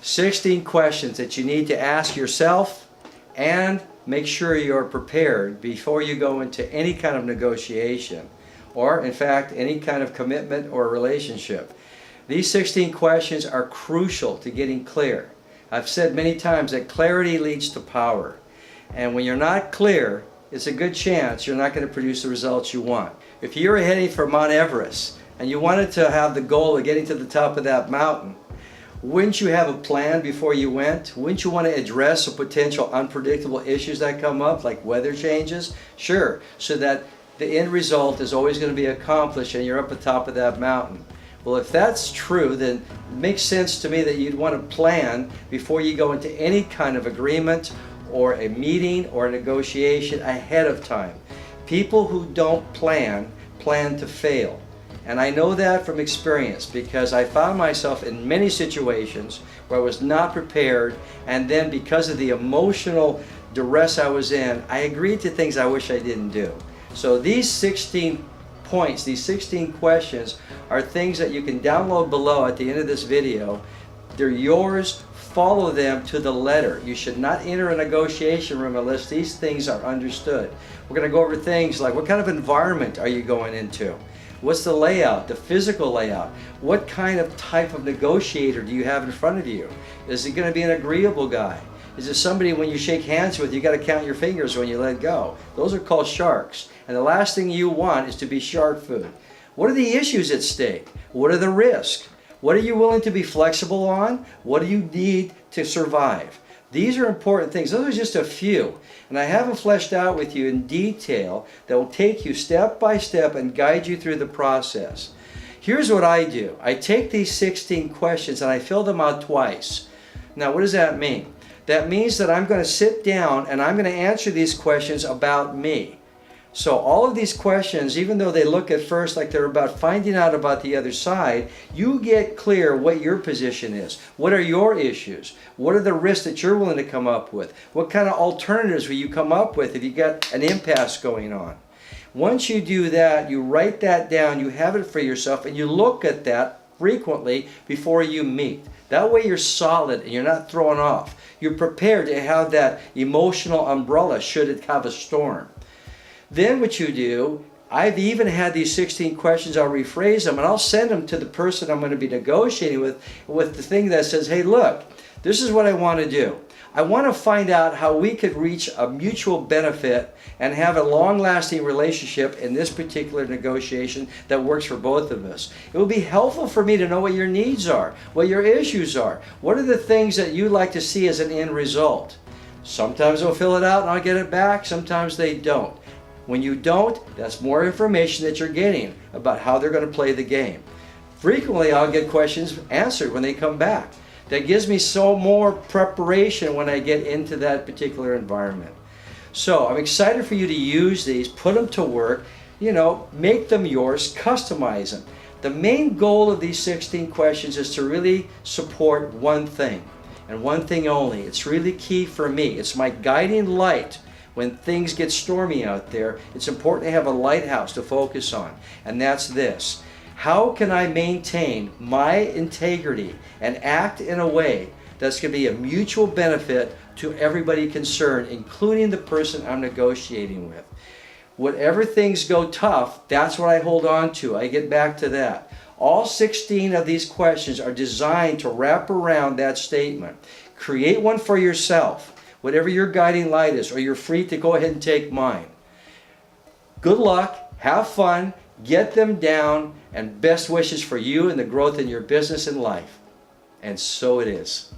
16 questions that you need to ask yourself, and make sure you're prepared before you go into any kind of negotiation, or in fact any kind of commitment or relationship. These 16 questions are crucial to getting clear. I've said many times that clarity leads to power, and when you're not clear, it's a good chance you're not going to produce the results you want. If you're heading for Mount Everest and you wanted to have the goal of getting to the top of that mountain, wouldn't you have a plan before you went? Wouldn't you want to address the potential unpredictable issues that come up, like weather changes? Sure, so that the end result is always going to be accomplished and you're up at the top of that mountain. Well, if that's true, then it makes sense to me that you'd want to plan before you go into any kind of agreement or a meeting or a negotiation ahead of time. People who don't plan to fail. And I know that from experience, because I found myself in many situations where I was not prepared, and then because of the emotional duress I was in, I agreed to things I wish I didn't do. So these 16 points, these 16 questions are things that you can download below at the end of this video. They're yours. Follow them to the letter. You should not enter a negotiation room unless these things are understood. We're going to go over things like, what kind of environment are you going into? What's the layout, the physical layout? What kind of type of negotiator do you have in front of you? Is it going to be an agreeable guy? Is it somebody when you shake hands with, you got to count your fingers when you let go? Those are called sharks. And the last thing you want is to be shark food. What are the issues at stake? What are the risks? What are you willing to be flexible on? What do you need to survive? These are important things. Those are just a few. And I haven't fleshed out with you in detail that will take you step by step and guide you through the process. Here's what I do. I take these 16 questions and I fill them out twice. Now, what does that mean? That means that I'm going to sit down and I'm going to answer these questions about me. So all of these questions, even though they look at first like they're about finding out about the other side, you get clear what your position is. What are your issues? What are the risks that you're willing to come up with? What kind of alternatives will you come up with if you got an impasse going on? Once you do that, you write that down, you have it for yourself, and you look at that frequently before you meet. That way you're solid and you're not thrown off. You're prepared to have that emotional umbrella should it have a storm. Then what you do, I've even had these 16 questions, I'll rephrase them, and I'll send them to the person I'm going to be negotiating with the thing that says, hey, look, this is what I want to do. I want to find out how we could reach a mutual benefit and have a long-lasting relationship in this particular negotiation that works for both of us. It will be helpful for me to know what your needs are, what your issues are. What are the things that you'd like to see as an end result? Sometimes they'll fill it out and I'll get it back. Sometimes they don't. When you don't, that's more information that you're getting about how they're going to play the game. Frequently, I'll get questions answered when they come back. That gives me so more preparation when I get into that particular environment. So I'm excited for you to use these, put them to work, make them yours, customize them. The main goal of these 16 questions is to really support one thing, and one thing only. It's really key for me. It's my guiding light. When things get stormy out there, it's important to have a lighthouse to focus on, and that's this. How can I maintain my integrity and act in a way that's going to be a mutual benefit to everybody concerned, including the person I'm negotiating with? Whatever things go tough, that's what I hold on to. I get back to that. All 16 of these questions are designed to wrap around that statement. Create one for yourself. Whatever your guiding light is, or you're free to go ahead and take mine. Good luck, have fun, get them down, and best wishes for you and the growth in your business and life. And so it is.